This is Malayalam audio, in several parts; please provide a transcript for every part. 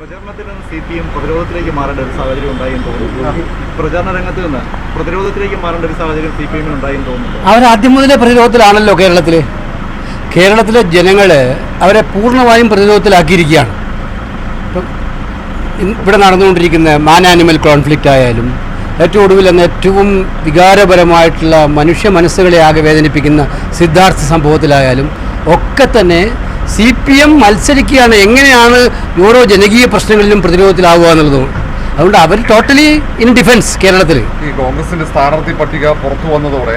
പ്രചാരണത്തിൽ നിന്ന് CPM പ്രതിരോധത്തിലേക്ക് മാറേണ്ട ഒരു സാഹചര്യം ഉണ്ടായെന്ന് തോന്നുന്നു. പ്രചാരണ രംഗത്ത് നിന്ന് പ്രതിരോധത്തിലേക്ക് മാറേണ്ട ഒരു സാഹചര്യം CPM ഉണ്ടായെന്ന് തോന്നുന്നു. അവരാദ്യം മുതലേ പ്രതിരോധത്തിലാണല്ലോ കേരളത്തിലെ ജനങ്ങൾ അവരെ പൂർണ്ണമായും പ്രതിരോധത്തിലാക്കിയിരിക്കുകയാണ്. ഇപ്പം ഇവിടെ നടന്നുകൊണ്ടിരിക്കുന്ന മാൻ ആനിമൽ കോൺഫ്ലിക്റ്റ് ആയാലും ഏറ്റവും ഒടുവിൽ എന്ന ഏറ്റവും വികാരപരമായിട്ടുള്ള മനുഷ്യ മനസ്സുകളെ ആകെ വേദനിപ്പിക്കുന്ന സിദ്ധാർത്ഥ സംഭവത്തിലായാലും ഒക്കെ തന്നെ CPM മത്സരിക്കുകയാണ് എങ്ങനെയാണ് ഓരോ ജനകീയ പ്രശ്നങ്ങളിലും പ്രതിരോധത്തിലാവുക എന്നുള്ളതും. അതുകൊണ്ട് അവർ ടോട്ടലി ഇൻ ഡിഫൻസ്. കേരളത്തിൽ ഈ കോൺഗ്രസിന്റെ സ്ഥാനാർത്ഥി പട്ടിക പുറത്തു വന്നതോടെ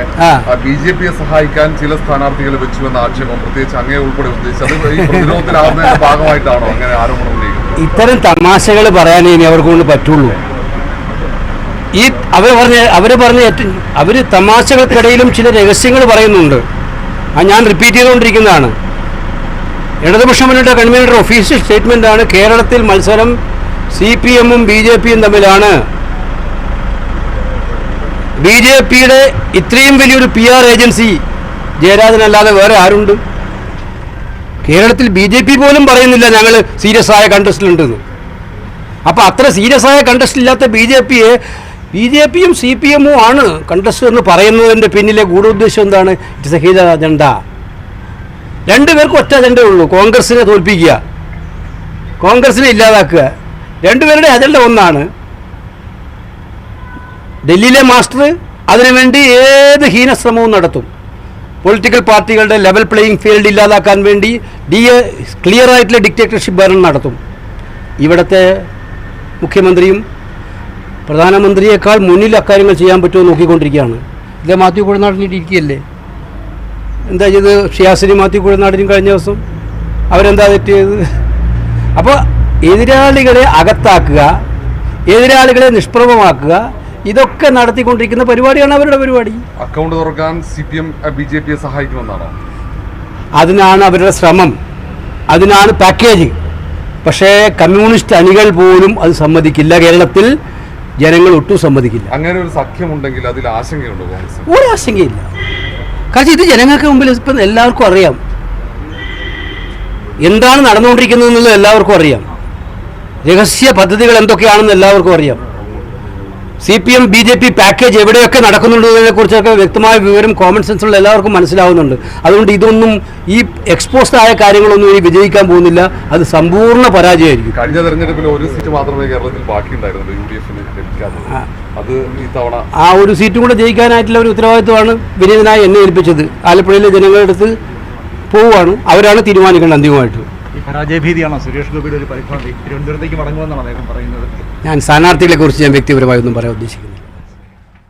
BJPയെ സഹായിക്കാൻ ചില സ്ഥാനാർത്ഥികൾ വെച്ചു എന്ന ആക്ഷേപം പ്രത്യേകിച്ച് അങ്ങേ ഉൾപ്പെടെ ഉദ്ദേശിച്ചത് ഈ പ്രതിരോധത്തിലാവുന്നതിന്റെ ഭാഗമായിട്ടാണോ അങ്ങനെ ആരോപണം ഉന്നയിക്കുന്നത്? ഇത്തരം തമാശകൾ പറയാനേ ഇനി അവർക്ക് കൊണ്ട് പറ്റുള്ളൂ. ഈ അവർ തമാശകൾക്കിടയിലും ചില രഹസ്യങ്ങൾ പറയുന്നുണ്ട്. ഞാൻ റിപ്പീറ്റ് ചെയ്തുകൊണ്ടിരിക്കുന്നതാണ്. ഇടതുപക്ഷ മുന്നണിയുടെ കൺവീനറുടെ ഒഫീഷ്യൽ സ്റ്റേറ്റ്മെൻ്റാണ് കേരളത്തിൽ മത്സരം CPM-ഉം BJPയും തമ്മിലാണ്. BJPയുടെ ഇത്രയും വലിയൊരു PR ഏജൻസി ജയരാജനല്ലാതെ വേറെ ആരുണ്ട്? കേരളത്തിൽ BJP പോലും പറയുന്നില്ല ഞങ്ങൾ സീരിയസ് ആയ കണ്ടസ്റ്റിലുണ്ടെന്ന്. അപ്പോൾ അത്ര സീരിയസ് ആയ കണ്ടസ്റ്റ് ഇല്ലാത്ത BJPയും CPM-ഉം ആണ് കണ്ടസ്റ്റ് എന്ന് പറയുന്നതിൻ്റെ പിന്നിലെ ഗൂഢോദ്ദേശം എന്താണ്? It's A hidden agenda. രണ്ടുപേർക്കും ഒറ്റ അജണ്ടേ ഉള്ളൂ: കോൺഗ്രസിനെ തോൽപ്പിക്കുക, കോൺഗ്രസിനെ ഇല്ലാതാക്കുക. രണ്ടുപേരുടെ അജണ്ട ഒന്നാണ്. ഡൽഹിയിലെ മാസ്റ്റർ അതിനുവേണ്ടി ഏത് ഹീനശ്രമവും നടത്തും. പൊളിറ്റിക്കൽ പാർട്ടികളുടെ ലെവൽ പ്ലേയിങ് ഫീൽഡ് ഇല്ലാതാക്കാൻ വേണ്ടി ക്ലിയർ ആയിട്ടുള്ള ഡിക്റ്റേറ്റർഷിപ്പ് ഭരണം നടത്തും. ഇവിടുത്തെ മുഖ്യമന്ത്രിയും പ്രധാനമന്ത്രിയേക്കാൾ മുന്നിൽ അക്കാര്യങ്ങൾ ചെയ്യാൻ പറ്റുമോ നോക്കിക്കൊണ്ടിരിക്കുകയാണ്. ഇതേ മാത്യു കുഴൽനാടനിരിക്കുകയല്ലേ? എന്താ ചെയ്ത് ഷിയാസിനി മാത്യു കുഴൽനാടനും കഴിഞ്ഞ ദിവസം? അവരെന്താ തെറ്റ് ചെയ്തത്? അപ്പോൾ എതിരാളികളെ അകത്താക്കുക, എതിരാളികളെ നിഷ്പ്രഭമാക്കുക, ഇതൊക്കെ നടത്തിക്കൊണ്ടിരിക്കുന്ന പരിപാടിയാണ് അവരുടെ പരിപാടി. അക്കൗണ്ട് തുറക്കാൻ CPM BJPയെ സഹായിക്കുമെന്നാണോ? അതിനാണ് അവരുടെ ശ്രമം, അതിനാണ് പാക്കേജ്. പക്ഷേ കമ്മ്യൂണിസ്റ്റ് അണികൾ പോലും അത് സമ്മതിക്കില്ല. കേരളത്തിൽ ജനങ്ങൾ ഒട്ടും സമ്മതിക്കില്ല. അങ്ങനെ ഒരു സഖ്യമുണ്ടെങ്കിൽ അതിൽ ആശങ്കയുണ്ടോ കോൺഗ്രസ്? ഒരു ആശങ്കയില്ല. കാരണം ഇത് ജനങ്ങൾക്ക് മുമ്പിൽ ഇപ്പം എല്ലാവർക്കും അറിയാം എന്താണ് നടന്നുകൊണ്ടിരിക്കുന്നത് എന്നുള്ളത്. എല്ലാവർക്കും അറിയാം രഹസ്യ പദ്ധതികൾ എന്തൊക്കെയാണെന്ന് എല്ലാവർക്കും അറിയാം. CPM BJP പാക്കേജ് എവിടെയൊക്കെ നടക്കുന്നുണ്ടതിനെ കുറിച്ചൊക്കെ വ്യക്തമായ വിവരം കോമൺ സെൻസുള്ള എല്ലാവർക്കും മനസ്സിലാവുന്നുണ്ട്. അതുകൊണ്ട് ഇതൊന്നും ഈ എക്സ്പോസ്ഡ് ആയ കാര്യങ്ങളൊന്നും ഇനി വിജയിക്കാൻ പോകുന്നില്ല. അത് സമ്പൂർണ്ണ പരാജയമായിരിക്കും. കഴിഞ്ഞ തെരഞ്ഞെടുപ്പിൽ ഒരു സീറ്റ് മാത്രമേ കേരളത്തിൽ ബാക്കിയുണ്ടായിരുന്നുള്ളൂ UDFന് ലഭിക്കാതെ. അത് ഈ തവണ ആ ഒരു സീറ്റും കൂടെ ജയിക്കാനായിട്ടുള്ള ഒരു ഉത്തരവാദിത്വമാണ് വിനീതനായി എന്നെ ഏൽപ്പിച്ചത്. ആലപ്പുഴയിലെ ജനങ്ങളുടെ അടുത്ത് പോവുകയാണ്. അവരാണ് തീരുമാനിക്കേണ്ടത് അന്തിമമായിട്ട്. ഈ പരാജയഭീതിയാണോ സുരേഷ് ഗോപിയുടെ ഒരു പരിഭ്രാന്തി? തിരുവനന്തപുരത്തേക്ക് മടങ്ങുമെന്നാണ് അദ്ദേഹം പറയുന്നത്. ഞാൻ സ്ഥാനാർത്ഥികളെ കുറിച്ച് വ്യക്തിപരമായി ഒന്നും പറയാൻ ഉദ്ദേശിക്കുന്നില്ല.